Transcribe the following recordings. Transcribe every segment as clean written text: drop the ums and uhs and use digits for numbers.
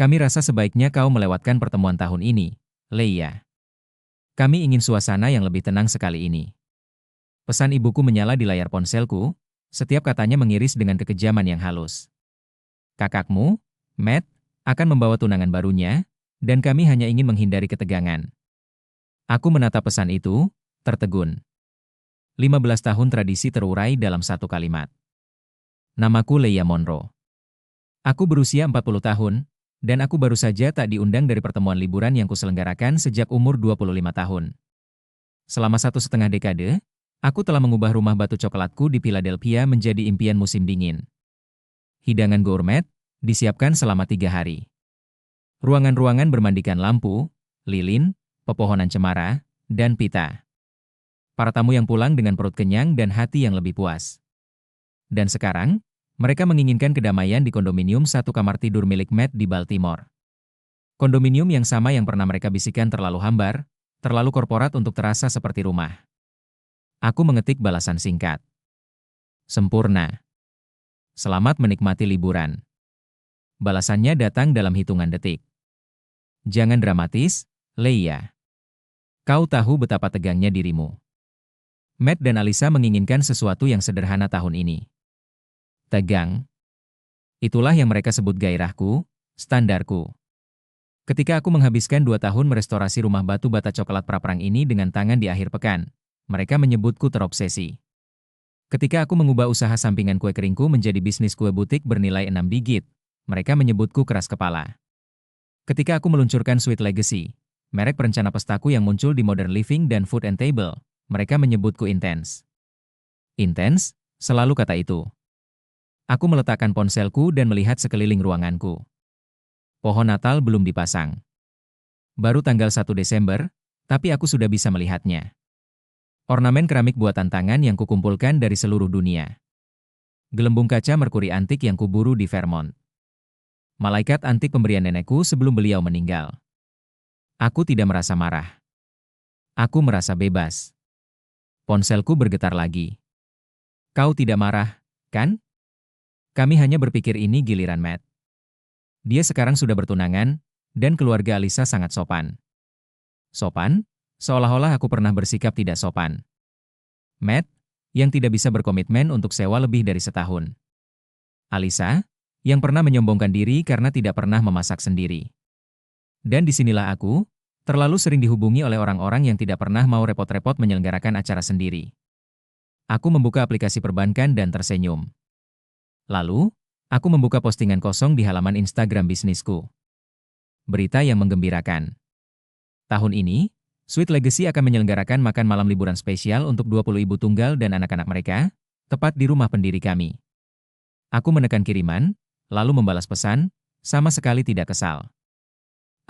Kami rasa sebaiknya kau melewatkan pertemuan tahun ini, Leia. Kami ingin suasana yang lebih tenang sekali ini. Pesan ibuku menyala di layar ponselku, setiap katanya mengiris dengan kekejaman yang halus. Kakakmu, Matt, akan membawa tunangan barunya, dan kami hanya ingin menghindari ketegangan. Aku menatap pesan itu, tertegun. 15 tahun tradisi terurai dalam satu kalimat. Namaku Leia Monroe. Aku berusia 40 tahun, dan aku baru saja tak diundang dari pertemuan liburan yang kuselenggarakan sejak umur 25 tahun. Selama 1,5 dekade, aku telah mengubah rumah batu coklatku di Philadelphia menjadi impian musim dingin. Hidangan gourmet disiapkan selama 3 hari. Ruangan-ruangan bermandikan lampu, lilin, pepohonan cemara, dan pita. Para tamu yang pulang dengan perut kenyang dan hati yang lebih puas. Dan sekarang, mereka menginginkan kedamaian di kondominium satu kamar tidur milik Matt di Baltimore. Kondominium yang sama yang pernah mereka bisikan terlalu hambar, terlalu korporat untuk terasa seperti rumah. Aku mengetik balasan singkat. Sempurna. Selamat menikmati liburan. Balasannya datang dalam hitungan detik. Jangan dramatis, Leia. Kau tahu betapa tegangnya dirimu. Matt dan Alisa menginginkan sesuatu yang sederhana tahun ini. Tegang. Itulah yang mereka sebut gairahku, standarku. Ketika aku menghabiskan 2 tahun merestorasi rumah batu bata coklat praperang ini dengan tangan di akhir pekan, mereka menyebutku terobsesi. Ketika aku mengubah usaha sampingan kue keringku menjadi bisnis kue butik bernilai 6 digit, mereka menyebutku keras kepala. Ketika aku meluncurkan Sweet Legacy, merek perencana pestaku yang muncul di Modern Living dan Food and Table, mereka menyebutku intens. Intens, selalu kata itu. Aku meletakkan ponselku dan melihat sekeliling ruanganku. Pohon Natal belum dipasang. Baru tanggal 1 Desember, tapi aku sudah bisa melihatnya. Ornamen keramik buatan tangan yang kukumpulkan dari seluruh dunia. Gelembung kaca merkuri antik yang kuburu di Vermont. Malaikat antik pemberian nenekku sebelum beliau meninggal. Aku tidak merasa marah. Aku merasa bebas. Ponselku bergetar lagi. Kau tidak marah, kan? Kami hanya berpikir ini giliran Matt. Dia sekarang sudah bertunangan, dan keluarga Alisa sangat sopan. Sopan? Seolah-olah aku pernah bersikap tidak sopan. Matt, yang tidak bisa berkomitmen untuk sewa lebih dari setahun. Alisa, yang pernah menyombongkan diri karena tidak pernah memasak sendiri. Dan disinilah aku, terlalu sering dihubungi oleh orang-orang yang tidak pernah mau repot-repot menyelenggarakan acara sendiri. Aku membuka aplikasi perbankan dan tersenyum. Lalu, aku membuka postingan kosong di halaman Instagram bisnisku. Berita yang menggembirakan. Tahun ini, Sweet Legacy akan menyelenggarakan makan malam liburan spesial untuk 20 ibu tunggal dan anak-anak mereka, tepat di rumah pendiri kami. Aku menekan kiriman, lalu membalas pesan, sama sekali tidak kesal.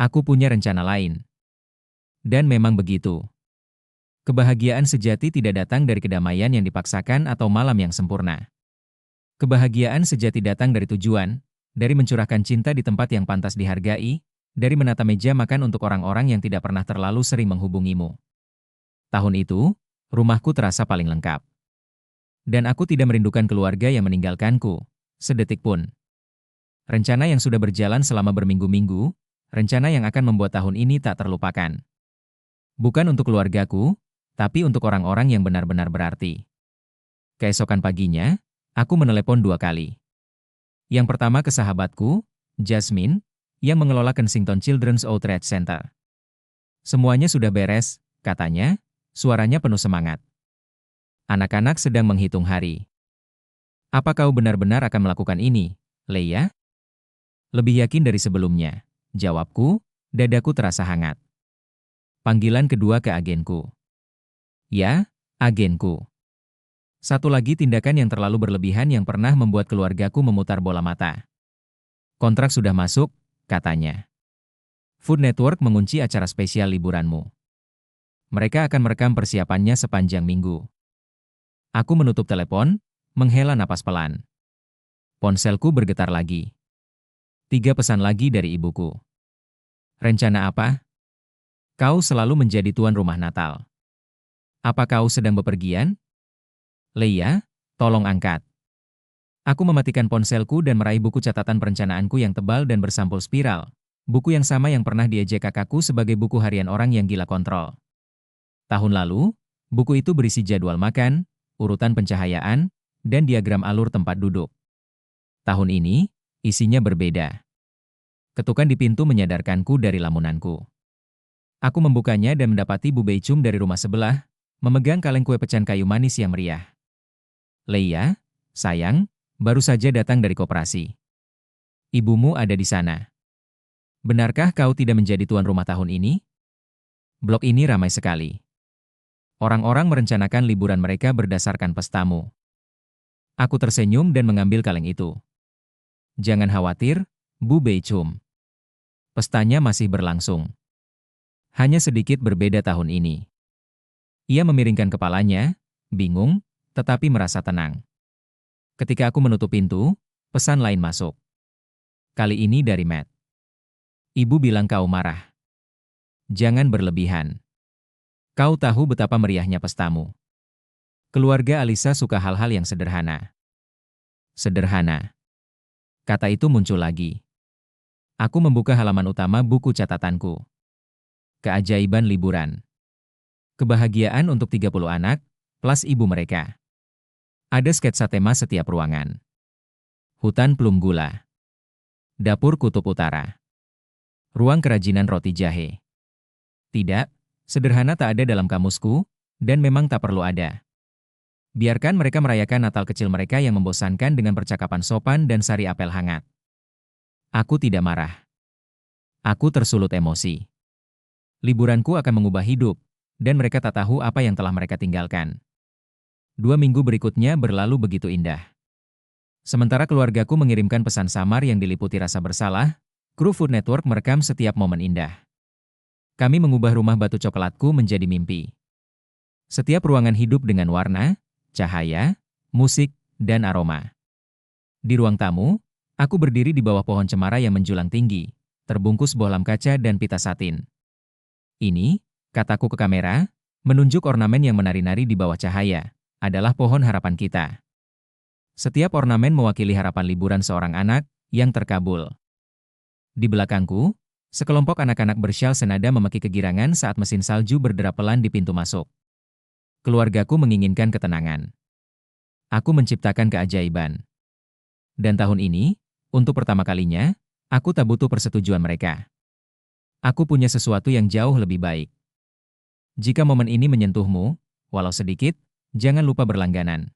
Aku punya rencana lain. Dan memang begitu. Kebahagiaan sejati tidak datang dari kedamaian yang dipaksakan atau malam yang sempurna. Kebahagiaan sejati datang dari tujuan, dari mencurahkan cinta di tempat yang pantas dihargai, dari menata meja makan untuk orang-orang yang tidak pernah terlalu sering menghubungimu. Tahun itu, rumahku terasa paling lengkap. Dan aku tidak merindukan keluarga yang meninggalkanku, sedetik pun. Rencana yang sudah berjalan selama berminggu-minggu, rencana yang akan membuat tahun ini tak terlupakan. Bukan untuk keluargaku, tapi untuk orang-orang yang benar-benar berarti. Keesokan paginya, aku menelepon 2 kali. Yang pertama ke sahabatku, Jasmine, yang mengelola Kensington Children's Outreach Center. Semuanya sudah beres, katanya, suaranya penuh semangat. Anak-anak sedang menghitung hari. Apa kau benar-benar akan melakukan ini, Leia? Lebih yakin dari sebelumnya, jawabku, dadaku terasa hangat. Panggilan kedua ke agenku. Ya, agenku. Satu lagi tindakan yang terlalu berlebihan yang pernah membuat keluargaku memutar bola mata. Kontrak sudah masuk, katanya. Food Network mengunci acara spesial liburanmu. Mereka akan merekam persiapannya sepanjang minggu. Aku menutup telepon, menghela napas pelan. Ponselku bergetar lagi. 3 pesan lagi dari ibuku. Rencana apa? Kau selalu menjadi tuan rumah Natal. Apa kau sedang bepergian? Leia, tolong angkat. Aku mematikan ponselku dan meraih buku catatan perencanaanku yang tebal dan bersampul spiral, Buku yang sama yang pernah diejek kakakku sebagai buku harian orang yang gila kontrol. Tahun lalu, buku itu berisi jadwal makan, urutan pencahayaan, dan diagram alur tempat duduk. Tahun ini, isinya berbeda. Ketukan di pintu menyadarkanku dari lamunanku. Aku membukanya dan mendapati Bu Beicum dari rumah sebelah, memegang kaleng kue pecahan kayu manis yang meriah. Leia, sayang, baru saja datang dari koperasi. Ibumu ada di sana. Benarkah kau tidak menjadi tuan rumah tahun ini? Blok ini ramai sekali. Orang-orang merencanakan liburan mereka berdasarkan pestamu. Aku tersenyum dan mengambil kaleng itu. Jangan khawatir, Bu Beicum. Pestanya masih berlangsung. Hanya sedikit berbeda tahun ini. Ia memiringkan kepalanya, bingung, tetapi merasa tenang. Ketika aku menutup pintu, pesan lain masuk. Kali ini dari Matt. Ibu bilang kau marah. Jangan berlebihan. Kau tahu betapa meriahnya pestamu. Keluarga Alisa suka hal-hal yang sederhana. Sederhana. Kata itu muncul lagi. Aku membuka halaman utama buku catatanku. Keajaiban liburan. Kebahagiaan untuk 30 anak, plus ibu mereka. Ada sketsa tema setiap ruangan. Hutan plum gula. Dapur kutub utara. Ruang kerajinan roti jahe. Tidak, sederhana tak ada dalam kamusku, dan memang tak perlu ada. Biarkan mereka merayakan Natal kecil mereka yang membosankan dengan percakapan sopan dan sari apel hangat. Aku tidak marah. Aku tersulut emosi. Liburanku akan mengubah hidup, dan mereka tak tahu apa yang telah mereka tinggalkan. 2 minggu berikutnya berlalu begitu indah. Sementara keluargaku mengirimkan pesan samar yang diliputi rasa bersalah, kru Food Network merekam setiap momen indah. Kami mengubah rumah batu coklatku menjadi mimpi. Setiap ruangan hidup dengan warna, cahaya, musik, dan aroma. Di ruang tamu, aku berdiri di bawah pohon cemara yang menjulang tinggi, terbungkus bohlam kaca dan pita satin. Ini, kataku ke kamera, menunjuk ornamen yang menari-nari di bawah cahaya, adalah pohon harapan kita. Setiap ornamen mewakili harapan liburan seorang anak yang terkabul. Di belakangku, sekelompok anak-anak bersyal senada memaki kegirangan saat mesin salju berderap pelan di pintu masuk. Keluargaku menginginkan ketenangan. Aku menciptakan keajaiban. Dan tahun ini, untuk pertama kalinya, aku tak butuh persetujuan mereka. Aku punya sesuatu yang jauh lebih baik. Jika momen ini menyentuhmu, walau sedikit, jangan lupa berlangganan.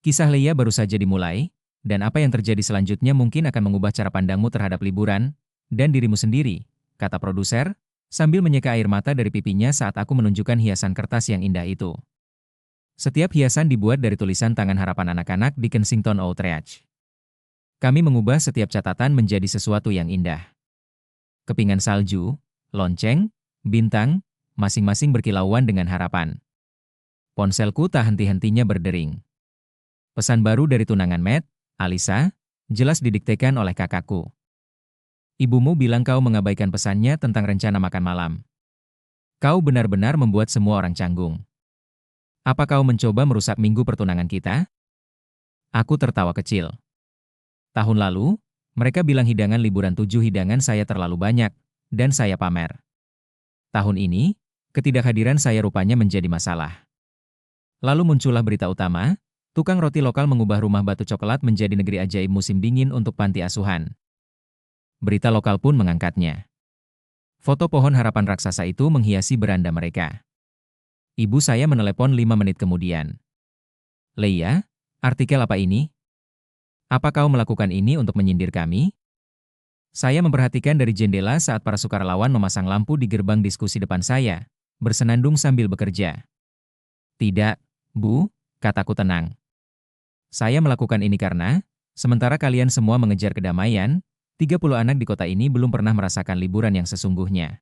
Kisah Leia baru saja dimulai, dan apa yang terjadi selanjutnya mungkin akan mengubah cara pandangmu terhadap liburan, dan dirimu sendiri, kata produser, sambil menyeka air mata dari pipinya saat aku menunjukkan hiasan kertas yang indah itu. Setiap hiasan dibuat dari tulisan tangan harapan anak-anak di Kensington Outrage. Kami mengubah setiap catatan menjadi sesuatu yang indah. Kepingan salju, lonceng, bintang, masing-masing berkilauan dengan harapan. Ponselku tak henti-hentinya berdering. Pesan baru dari tunangan Matt, Alisa, jelas didiktekan oleh kakakku. Ibumu bilang kau mengabaikan pesannya tentang rencana makan malam. Kau benar-benar membuat semua orang canggung. Apa kau mencoba merusak minggu pertunangan kita? Aku tertawa kecil. Tahun lalu, mereka bilang hidangan liburan 7 hidangan saya terlalu banyak, dan saya pamer. Tahun ini, ketidakhadiran saya rupanya menjadi masalah. Lalu muncullah berita utama, tukang roti lokal mengubah rumah batu coklat menjadi negeri ajaib musim dingin untuk panti asuhan. Berita lokal pun mengangkatnya. Foto pohon harapan raksasa itu menghiasi beranda mereka. Ibu saya menelepon 5 menit kemudian. Leia, artikel apa ini? Apa kau melakukan ini untuk menyindir kami? Saya memperhatikan dari jendela saat para sukarelawan memasang lampu di gerbang diskusi depan saya, bersenandung sambil bekerja. Tidak, Bu, kataku tenang. Saya melakukan ini karena, sementara kalian semua mengejar kedamaian, 30 anak di kota ini belum pernah merasakan liburan yang sesungguhnya.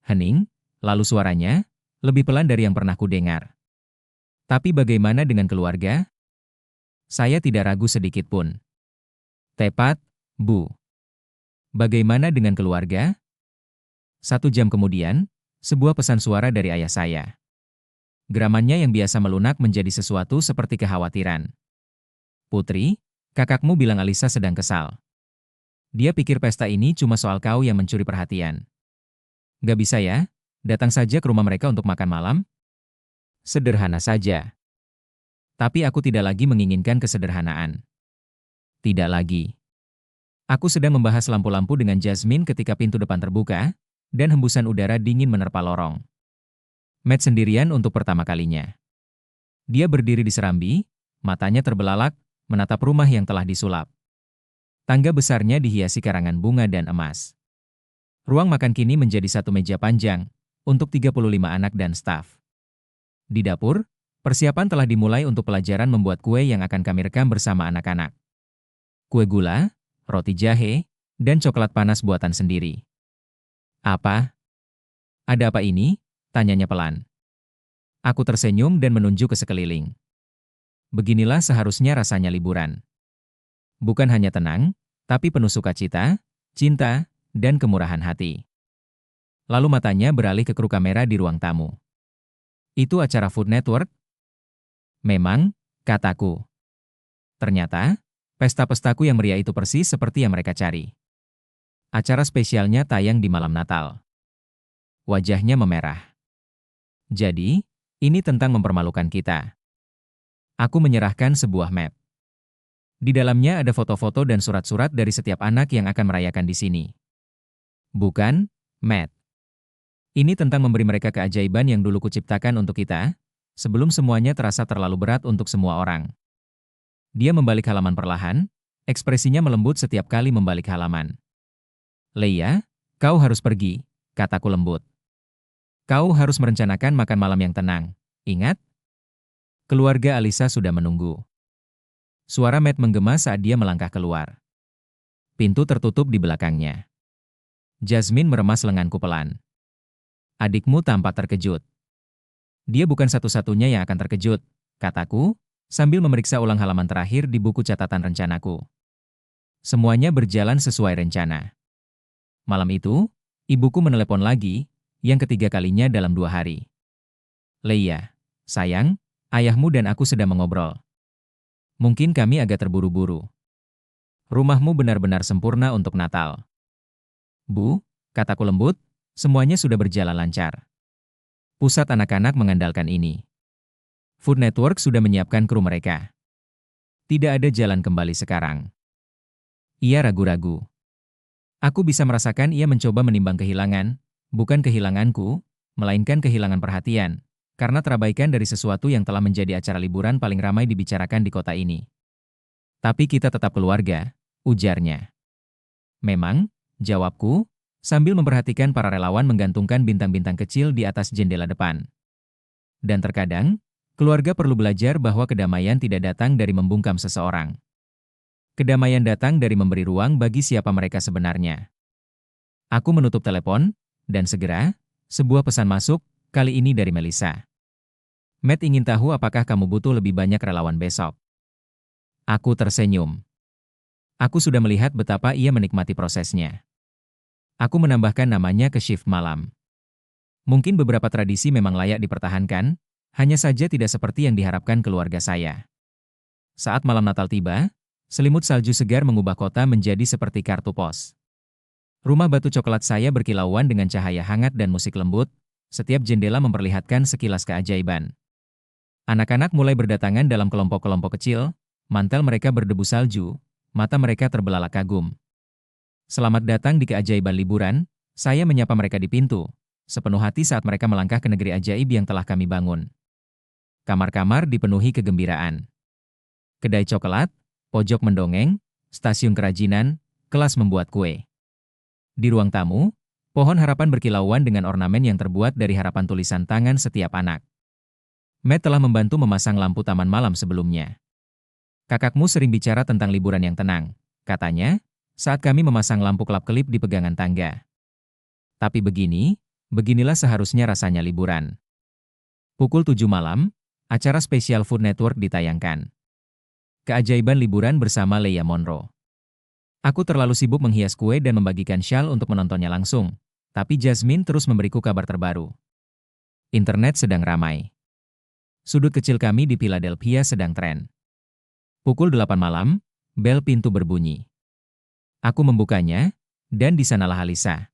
Hening, lalu suaranya, lebih pelan dari yang pernah kudengar. Tapi bagaimana dengan keluarga? Saya tidak ragu sedikit pun. Tepat, Bu. Bagaimana dengan keluarga? 1 jam kemudian, sebuah pesan suara dari ayah saya. Geramannya yang biasa melunak menjadi sesuatu seperti kekhawatiran. Putri, kakakmu bilang Alisa sedang kesal. Dia pikir pesta ini cuma soal kau yang mencuri perhatian. Gak bisa ya? Datang saja ke rumah mereka untuk makan malam? Sederhana saja. Tapi aku tidak lagi menginginkan kesederhanaan. Tidak lagi. Aku sedang membahas lampu-lampu dengan Jasmine ketika pintu depan terbuka, dan hembusan udara dingin menerpa lorong. Matt sendirian untuk pertama kalinya. Dia berdiri di serambi, matanya terbelalak, menatap rumah yang telah disulap. Tangga besarnya dihiasi karangan bunga dan emas. Ruang makan kini menjadi satu meja panjang, untuk 35 anak dan staf. Di dapur, persiapan telah dimulai untuk pelajaran membuat kue yang akan kami rekam bersama anak-anak. Kue gula, roti jahe, dan coklat panas buatan sendiri. Apa? Ada apa ini? Tanyanya pelan. Aku tersenyum dan menunjuk ke sekeliling. Beginilah seharusnya rasanya liburan. Bukan hanya tenang, tapi penuh sukacita, cinta, dan kemurahan hati. Lalu matanya beralih ke kru kamera di ruang tamu. Itu acara Food Network? Memang, kataku. Ternyata, pesta-pestaku yang meriah itu persis seperti yang mereka cari. Acara spesialnya tayang di malam Natal. Wajahnya memerah. Jadi, ini tentang mempermalukan kita. Aku menyerahkan sebuah map. Di dalamnya ada foto-foto dan surat-surat dari setiap anak yang akan merayakan di sini. Bukan, Matt. Ini tentang memberi mereka keajaiban yang dulu kuciptakan untuk kita, sebelum semuanya terasa terlalu berat untuk semua orang. Dia membalik halaman perlahan, ekspresinya melembut setiap kali membalik halaman. Leia, kau harus pergi, kataku lembut. Kau harus merencanakan makan malam yang tenang, ingat? Keluarga Alisa sudah menunggu. Suara Matt menggema saat dia melangkah keluar. Pintu tertutup di belakangnya. Jasmine meremas lenganku pelan. Adikmu tampak terkejut. Dia bukan satu-satunya yang akan terkejut, kataku, sambil memeriksa ulang halaman terakhir di buku catatan rencanaku. Semuanya berjalan sesuai rencana. Malam itu, ibuku menelepon lagi, yang ketiga kalinya dalam 2 hari. Leia, sayang, ayahmu dan aku sedang mengobrol. Mungkin kami agak terburu-buru. Rumahmu benar-benar sempurna untuk Natal. Bu, kataku lembut, semuanya sudah berjalan lancar. Pusat anak-anak mengandalkan ini. Food Network sudah menyiapkan kru mereka. Tidak ada jalan kembali sekarang. Ia ragu-ragu. Aku bisa merasakan ia mencoba menimbang kehilangan, bukan kehilanganku, melainkan kehilangan perhatian, karena terabaikan dari sesuatu yang telah menjadi acara liburan paling ramai dibicarakan di kota ini. Tapi kita tetap keluarga, ujarnya. Memang, jawabku, sambil memperhatikan para relawan menggantungkan bintang-bintang kecil di atas jendela depan. Dan terkadang, keluarga perlu belajar bahwa kedamaian tidak datang dari membungkam seseorang. Kedamaian datang dari memberi ruang bagi siapa mereka sebenarnya. Aku menutup telepon, dan segera, sebuah pesan masuk, kali ini dari Melissa. Matt ingin tahu apakah kamu butuh lebih banyak relawan besok. Aku tersenyum. Aku sudah melihat betapa ia menikmati prosesnya. Aku menambahkan namanya ke shift malam. Mungkin beberapa tradisi memang layak dipertahankan, hanya saja tidak seperti yang diharapkan keluarga saya. Saat malam Natal tiba, selimut salju segar mengubah kota menjadi seperti kartu pos. Rumah batu coklat saya berkilauan dengan cahaya hangat dan musik lembut, setiap jendela memperlihatkan sekilas keajaiban. Anak-anak mulai berdatangan dalam kelompok-kelompok kecil, mantel mereka berdebu salju, mata mereka terbelalak kagum. Selamat datang di keajaiban liburan, saya menyapa mereka di pintu, sepenuh hati saat mereka melangkah ke negeri ajaib yang telah kami bangun. Kamar-kamar dipenuhi kegembiraan. Kedai coklat, pojok mendongeng, stasiun kerajinan, kelas membuat kue. Di ruang tamu, pohon harapan berkilauan dengan ornamen yang terbuat dari harapan tulisan tangan setiap anak. Matt telah membantu memasang lampu taman malam sebelumnya. Kakakmu sering bicara tentang liburan yang tenang, katanya, saat kami memasang lampu kelap-kelip di pegangan tangga. Tapi beginilah seharusnya rasanya liburan. Pukul 7 malam, acara spesial Food Network ditayangkan. Keajaiban liburan bersama Leia Monroe. Aku terlalu sibuk menghias kue dan membagikan syal untuk menontonnya langsung, tapi Jasmine terus memberiku kabar terbaru. Internet sedang ramai. Sudut kecil kami di Philadelphia sedang tren. Pukul 8 malam, bel pintu berbunyi. Aku membukanya, dan di sanalah Alisa.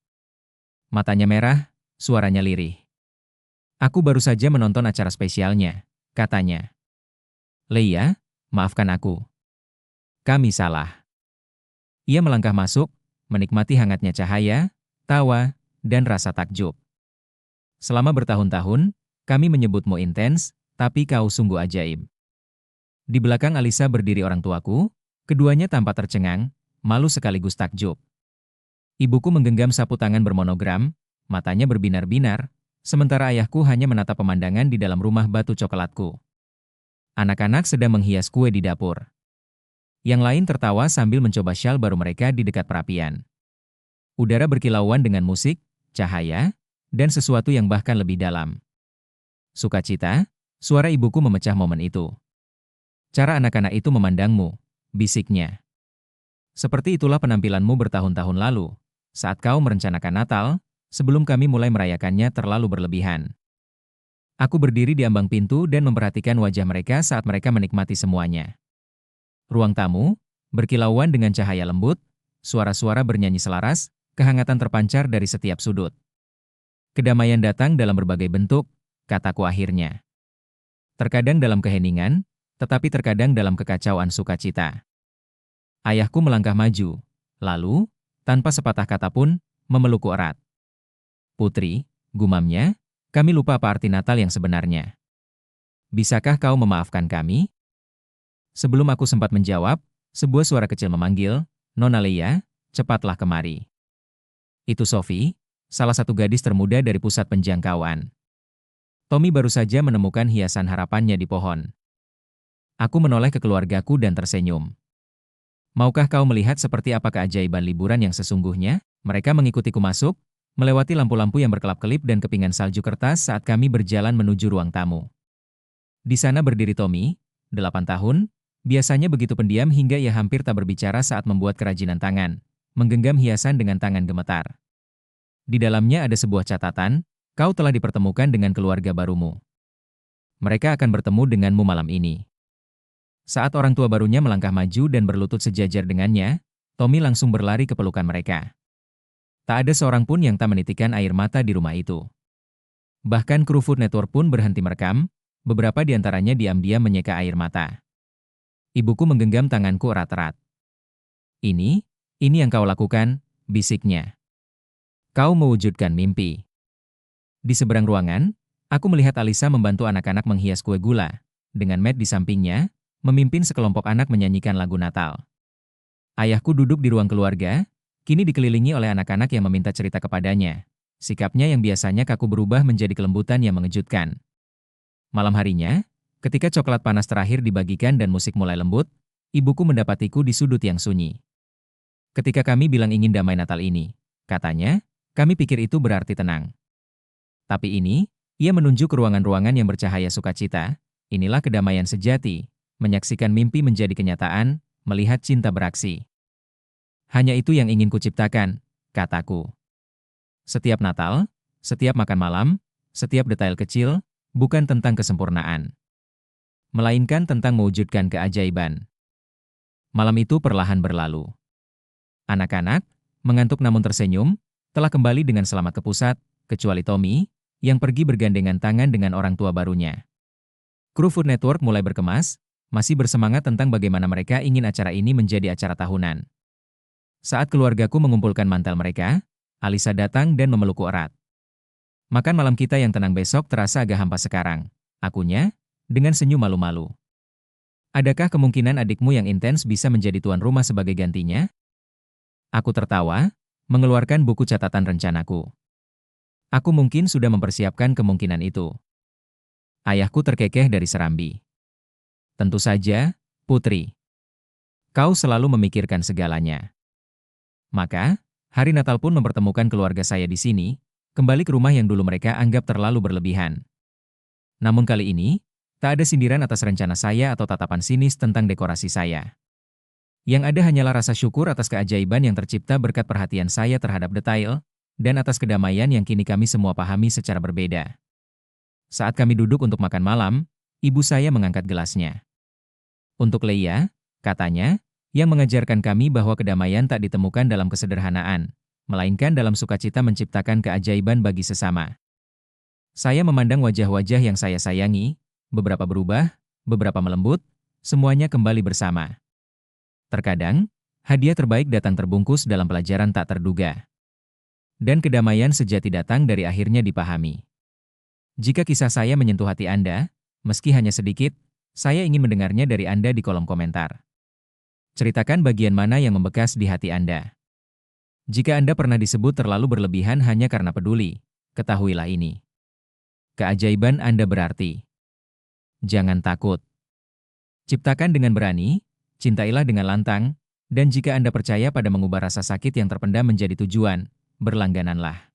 Matanya merah, suaranya lirih. Aku baru saja menonton acara spesialnya, katanya. Leia, maafkan aku. Kami salah. Ia melangkah masuk, menikmati hangatnya cahaya, tawa, dan rasa takjub. Selama bertahun-tahun, kami menyebutmu intens, tapi kau sungguh ajaib. Di belakang Alisa berdiri orang tuaku, keduanya tampak tercengang, malu sekaligus takjub. Ibuku menggenggam sapu tangan bermonogram, matanya berbinar-binar, sementara ayahku hanya menatap pemandangan di dalam rumah batu coklatku. Anak-anak sedang menghias kue di dapur. Yang lain tertawa sambil mencoba syal baru mereka di dekat perapian. Udara berkilauan dengan musik, cahaya, dan sesuatu yang bahkan lebih dalam. Sukacita, suara ibuku memecah momen itu. Cara anak-anak itu memandangmu, bisiknya. Seperti itulah penampilanmu bertahun-tahun lalu, saat kau merencanakan Natal, sebelum kami mulai merayakannya terlalu berlebihan. Aku berdiri di ambang pintu dan memperhatikan wajah mereka saat mereka menikmati semuanya. Ruang tamu, berkilauan dengan cahaya lembut, suara-suara bernyanyi selaras, kehangatan terpancar dari setiap sudut. Kedamaian datang dalam berbagai bentuk, kataku akhirnya. Terkadang dalam keheningan, tetapi terkadang dalam kekacauan sukacita. Ayahku melangkah maju, lalu, tanpa sepatah kata pun, memelukku erat. Putri, gumamnya, kami lupa apa arti Natal yang sebenarnya. Bisakah kau memaafkan kami? Sebelum aku sempat menjawab, sebuah suara kecil memanggil, Nona Leia, cepatlah kemari. Itu Sophie, salah satu gadis termuda dari pusat penjangkauan. Tommy baru saja menemukan hiasan harapannya di pohon. Aku menoleh ke keluargaku dan tersenyum. Maukah kau melihat seperti apa keajaiban liburan yang sesungguhnya? Mereka mengikutiku masuk, melewati lampu-lampu yang berkelap-kelip dan kepingan salju kertas saat kami berjalan menuju ruang tamu. Di sana berdiri Tommy, 8 tahun, biasanya begitu pendiam hingga ia hampir tak berbicara saat membuat kerajinan tangan, menggenggam hiasan dengan tangan gemetar. Di dalamnya ada sebuah catatan, kau telah dipertemukan dengan keluarga barumu. Mereka akan bertemu denganmu malam ini. Saat orang tua barunya melangkah maju dan berlutut sejajar dengannya, Tommy langsung berlari ke pelukan mereka. Tak ada seorang pun yang tak menitikan air mata di rumah itu. Bahkan kru Food Network pun berhenti merekam, beberapa di antaranya diam-diam menyeka air mata. Ibuku menggenggam tanganku erat-erat. Ini yang kau lakukan, bisiknya. Kau mewujudkan mimpi. Di seberang ruangan, aku melihat Alisa membantu anak-anak menghias kue gula. Dengan Matt di sampingnya, memimpin sekelompok anak menyanyikan lagu Natal. Ayahku duduk di ruang keluarga, kini dikelilingi oleh anak-anak yang meminta cerita kepadanya. Sikapnya yang biasanya kaku berubah menjadi kelembutan yang mengejutkan. Malam harinya, ketika coklat panas terakhir dibagikan dan musik mulai lembut, ibuku mendapatiku di sudut yang sunyi. Ketika kami bilang ingin damai Natal ini, katanya, kami pikir itu berarti tenang. Tapi ini, ia menunjuk ke ruangan-ruangan yang bercahaya sukacita, inilah kedamaian sejati, menyaksikan mimpi menjadi kenyataan, melihat cinta beraksi. Hanya itu yang ingin kuciptakan, kataku. Setiap Natal, setiap makan malam, setiap detail kecil, bukan tentang kesempurnaan, melainkan tentang mewujudkan keajaiban. Malam itu perlahan berlalu. Anak-anak, mengantuk namun tersenyum, telah kembali dengan selamat ke pusat, kecuali Tommy, yang pergi bergandengan tangan dengan orang tua barunya. Kru Food Network mulai berkemas, masih bersemangat tentang bagaimana mereka ingin acara ini menjadi acara tahunan. Saat keluargaku mengumpulkan mantel mereka, Alisa datang dan memelukku erat. Makan malam kita yang tenang besok terasa agak hampa sekarang, akunya, dengan senyum malu-malu. Adakah kemungkinan adikmu yang intens bisa menjadi tuan rumah sebagai gantinya? Aku tertawa, mengeluarkan buku catatan rencanaku. Aku mungkin sudah mempersiapkan kemungkinan itu. Ayahku terkekeh dari serambi. Tentu saja, Putri. Kau selalu memikirkan segalanya. Maka, hari Natal pun mempertemukan keluarga saya di sini, kembali ke rumah yang dulu mereka anggap terlalu berlebihan. Namun kali ini, tak ada sindiran atas rencana saya atau tatapan sinis tentang dekorasi saya. Yang ada hanyalah rasa syukur atas keajaiban yang tercipta berkat perhatian saya terhadap detail, dan atas kedamaian yang kini kami semua pahami secara berbeda. Saat kami duduk untuk makan malam, ibu saya mengangkat gelasnya. Untuk Leia, katanya, yang mengajarkan kami bahwa kedamaian tak ditemukan dalam kesederhanaan, melainkan dalam sukacita menciptakan keajaiban bagi sesama. Saya memandang wajah-wajah yang saya sayangi, beberapa berubah, beberapa melembut, semuanya kembali bersama. Terkadang, hadiah terbaik datang terbungkus dalam pelajaran tak terduga. Dan kedamaian sejati datang dari akhirnya dipahami. Jika kisah saya menyentuh hati Anda, meski hanya sedikit, saya ingin mendengarnya dari Anda di kolom komentar. Ceritakan bagian mana yang membekas di hati Anda. Jika Anda pernah disebut terlalu berlebihan hanya karena peduli, ketahuilah ini. Keajaiban Anda berarti. Jangan takut. Ciptakan dengan berani, cintailah dengan lantang, dan jika Anda percaya pada mengubah rasa sakit yang terpendam menjadi tujuan, berlanggananlah.